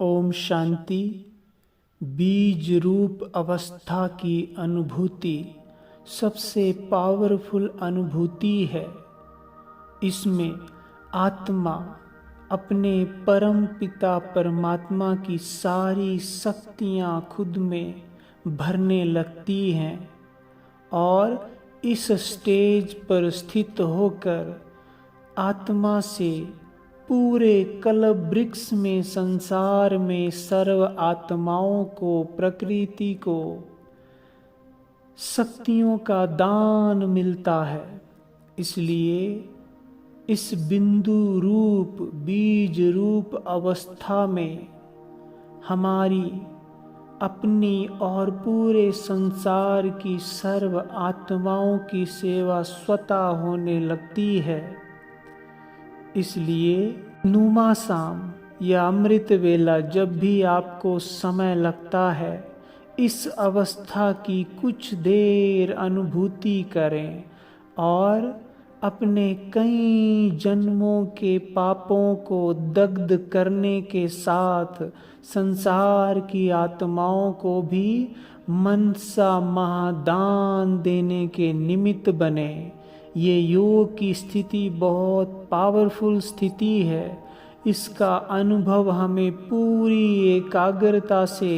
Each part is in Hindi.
ओम शांति। बीज रूप अवस्था की अनुभूति सबसे पावरफुल अनुभूति है। इसमें आत्मा अपने परम पिता परमात्मा की सारी शक्तियाँ खुद में भरने लगती हैं और इस स्टेज पर स्थित होकर आत्मा से पूरे कल्प वृक्ष में संसार में सर्व आत्माओं को प्रकृति को शक्तियों का दान मिलता है। इसलिए इस बिंदु रूप बीज रूप अवस्था में हमारी अपनी और पूरे संसार की सर्व आत्माओं की सेवा स्वतः होने लगती है। इसलिए नुमासाम या अमृत वेला जब भी आपको समय लगता है, इस अवस्था की कुछ देर अनुभूति करें और अपने कई जन्मों के पापों को दग्ध करने के साथ संसार की आत्माओं को भी मनसा महादान देने के निमित्त बने। ये योग की स्थिति बहुत पावरफुल स्थिति है। इसका अनुभव हमें पूरी एकाग्रता से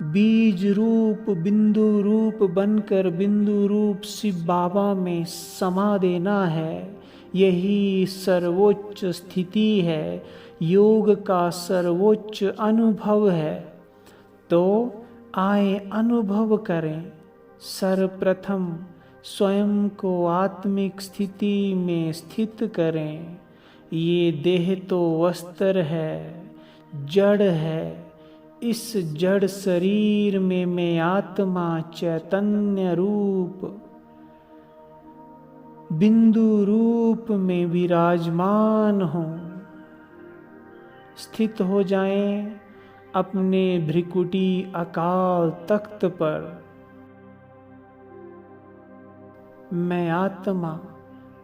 बीज रूप बिंदु रूप बनकर बिंदु रूप शिव बाबा में समा देना है। यही सर्वोच्च स्थिति है, योग का सर्वोच्च अनुभव है। तो आए अनुभव करें। सर्वप्रथम स्वयं को आत्मिक स्थिति में स्थित करें। ये देह तो वस्त्र है, जड़ है। इस जड़ शरीर में मैं आत्मा चैतन्य रूप बिंदु रूप में विराजमान हूँ। स्थित हो जाएं अपने भ्रिकुटी अकाल तख्त पर। मैं आत्मा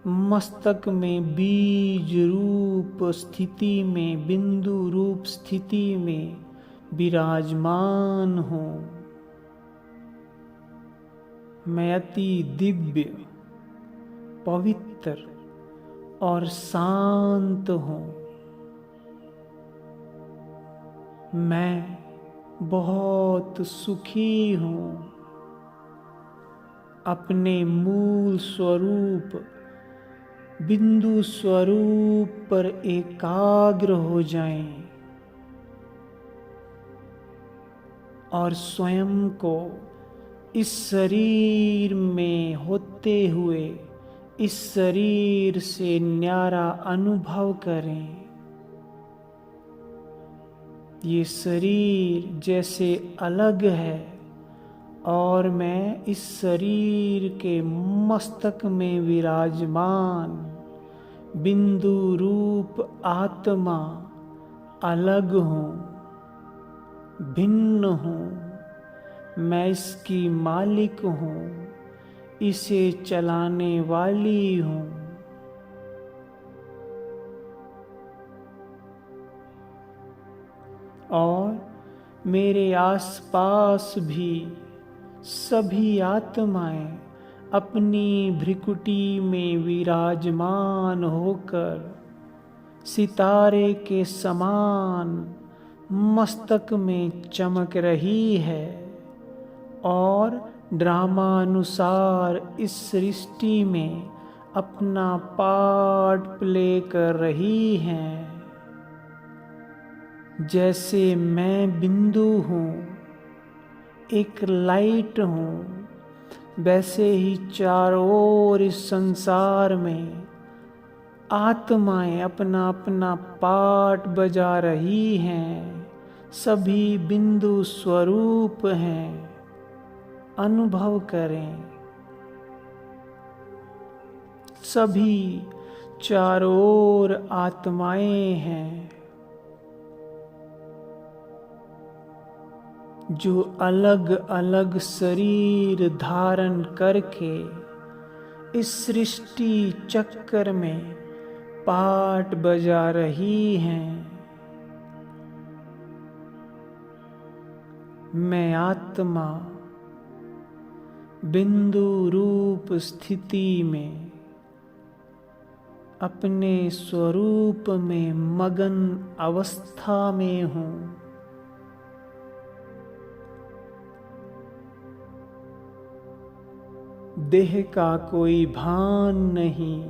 मस्तक में बीज रूप स्थिति में बिंदु रूप स्थिति में विराजमान हूँ। मैं अति दिव्य पवित्र और शांत हूँ। मैं बहुत सुखी हूँ। अपने मूल स्वरूप बिंदु स्वरूप पर एकाग्र हो जाएं और स्वयं को इस शरीर में होते हुए इस शरीर से न्यारा अनुभव करें। ये शरीर जैसे अलग है और मैं इस शरीर के मस्तक में विराजमान बिंदु रूप आत्मा अलग हूँ, भिन्न हूँ। मैं इसकी मालिक हूँ, इसे चलाने वाली हूँ। और मेरे आसपास भी सभी आत्माएं अपनी भ्रिकुटी में विराजमान होकर सितारे के समान मस्तक में चमक रही है और ड्रामानुसार इस सृष्टि में अपना पार्ट प्ले कर रही हैं। जैसे मैं बिंदु हूँ, एक लाइट हूँ, वैसे ही चारों ओर इस संसार में आत्माएं अपना अपना पार्ट बजा रही हैं। सभी बिंदु स्वरूप हैं। अनुभव करें। सभी चारों ओर आत्माएं हैं जो अलग अलग शरीर धारण करके इस सृष्टि चक्कर में पार्ट बजा रही हैं। मैं आत्मा बिंदु रूप स्थिति में अपने स्वरूप में मगन अवस्था में हूँ। देह का कोई भान नहीं,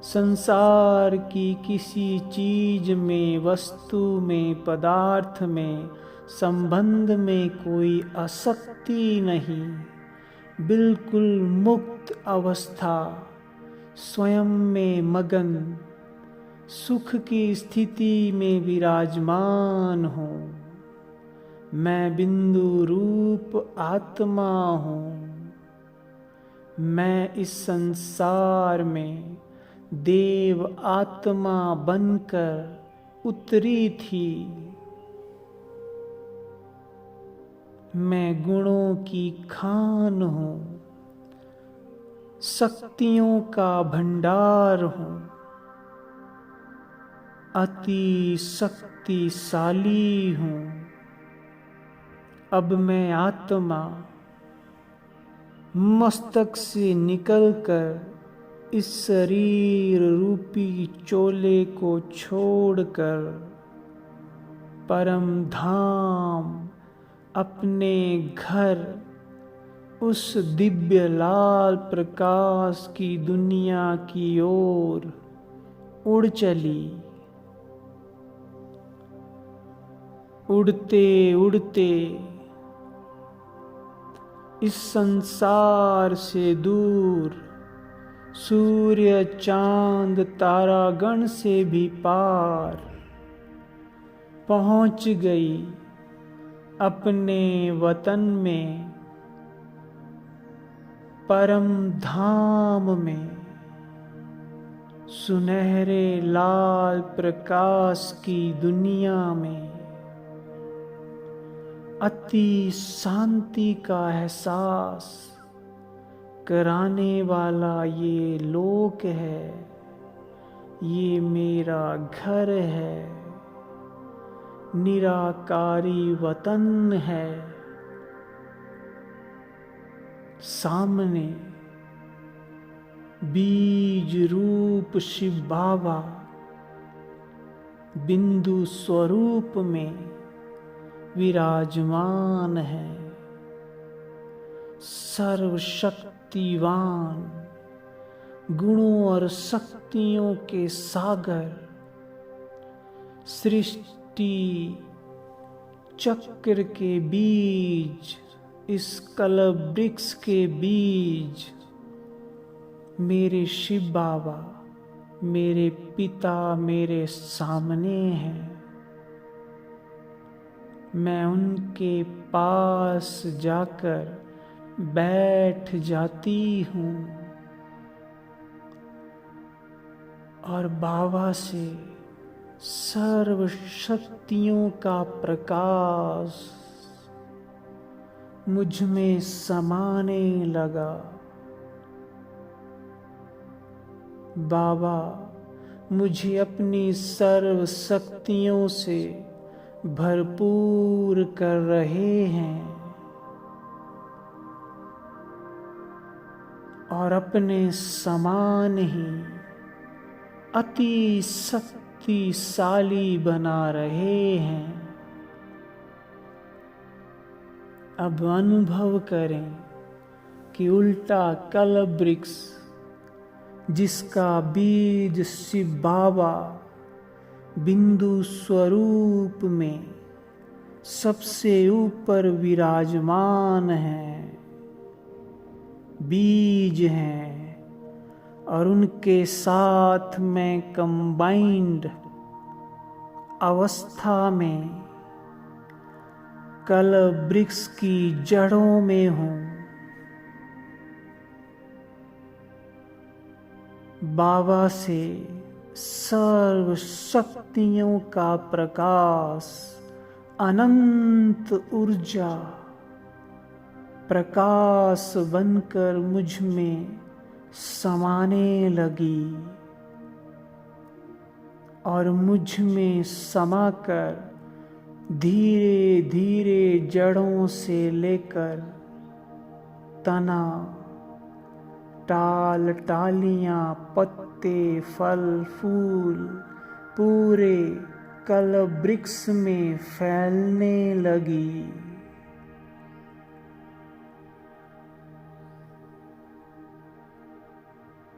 संसार की किसी चीज में, वस्तु में, पदार्थ में, संबंध में कोई आसक्ति नहीं। बिल्कुल मुक्त अवस्था, स्वयं में मगन, सुख की स्थिति में विराजमान हूँ। मैं बिंदु रूप आत्मा हूँ। मैं इस संसार में देव आत्मा बनकर उतरी थी। मैं गुणों की खान हूँ, शक्तियों का भंडार हूँ, अति शक्तिशाली हूँ। अब मैं आत्मा मस्तक से निकलकर इस शरीर रूपी चोले को छोड़कर परम धाम, अपने घर, उस दिव्य लाल प्रकाश की दुनिया की ओर उड़ चली। उड़ते उड़ते इस संसार से दूर, सूर्य चांद तारागण से भी पार पहुंच गई अपने वतन में, परम धाम में, सुनहरे लाल प्रकाश की दुनिया में। अति शांति का एहसास कराने वाला ये लोक है, ये मेरा घर है, निराकारी वतन है। सामने बीज रूप शिव बाबा बिंदु स्वरूप में विराजमान है। सर्वशक्तिवान, गुणों और शक्तियों के सागर, सृष्टि चक्र के बीज, इस कल्प वृक्ष के बीज मेरे शिव बाबा, मेरे पिता मेरे सामने हैं। मैं उनके पास जाकर बैठ जाती हूँ और बाबा से सर्व शक्तियों का प्रकाश मुझ में समाने लगा। बाबा मुझे अपनी सर्व शक्तियों से भरपूर कर रहे हैं और अपने समान ही अति शक्तिशाली बना रहे हैं। अब अनुभव करें कि उल्टा कल्प वृक्ष, जिसका बीज शिव बाबा बिंदु स्वरूप में सबसे ऊपर विराजमान है, बीज हैं, और उनके साथ मैं कंबाइंड अवस्था में कल्प वृक्ष की जड़ों में हूँ। बाबा से सर्व शक्तियों का प्रकाश, अनंत ऊर्जा प्रकाश बनकर मुझ में समाने लगी और मुझ में समाकर धीरे धीरे जड़ों से लेकर तना, टाल टालियां, पत्ते, फल फूल पूरे कल वृक्ष में फैलने लगी।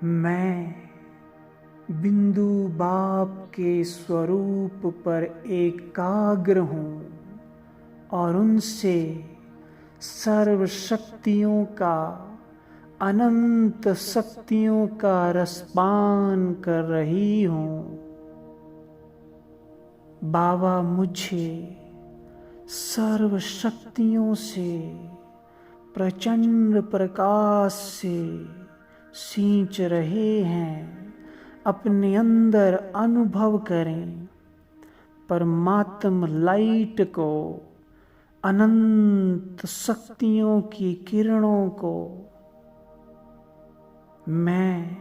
मैं बिंदु बाप के स्वरूप पर एकाग्र हूँ और उनसे सर्व शक्तियों का, अनंत शक्तियों का रसपान कर रही हूँ। बाबा मुझे सर्व शक्तियों से, प्रचंड प्रकाश से सींच रहे हैं। अपने अंदर अनुभव करें परमात्म लाइट को, अनंत शक्तियों की किरणों को। मैं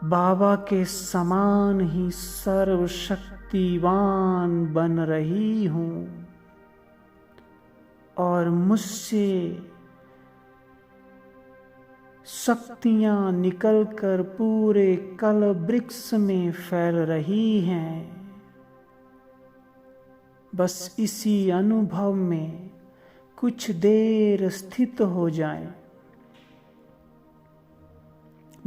बाबा के समान ही सर्वशक्तिवान बन रही हूँ और मुझसे शक्तियाँ निकलकर पूरे कल वृक्ष में फैल रही हैं। बस इसी अनुभव में कुछ देर स्थित हो जाएं।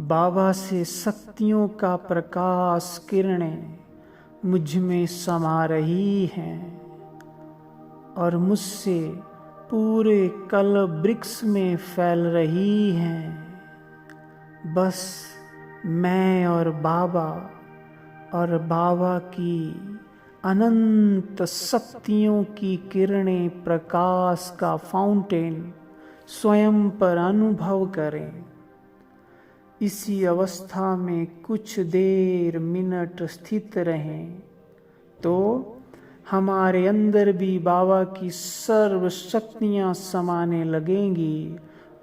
बाबा से शक्तियों का प्रकाश किरणें मुझ में समा रही हैं और मुझसे पूरे कल वृक्ष में फैल रही हैं। बस मैं और बाबा की अनंत शक्तियों की किरणें, प्रकाश का फाउंटेन स्वयं पर अनुभव करें। इसी अवस्था में कुछ देर मिनट स्थित रहें तो हमारे अंदर भी बाबा की सर्व शक्तियाँ समाने लगेंगी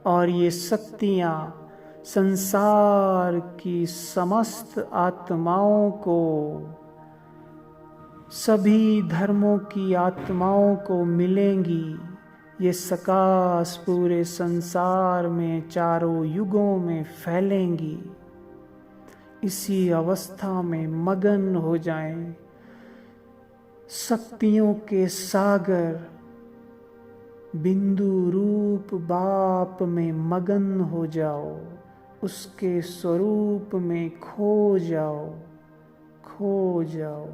और ये शक्तियाँ संसार की समस्त आत्माओं को, सभी धर्मों की आत्माओं को मिलेंगी। ये प्रकाश पूरे संसार में चारों युगों में फैलेंगी। इसी अवस्था में मगन हो जाएं। शक्तियों के सागर बिंदु रूप बाप में मगन हो जाओ, उसके स्वरूप में खो जाओ, खो जाओ।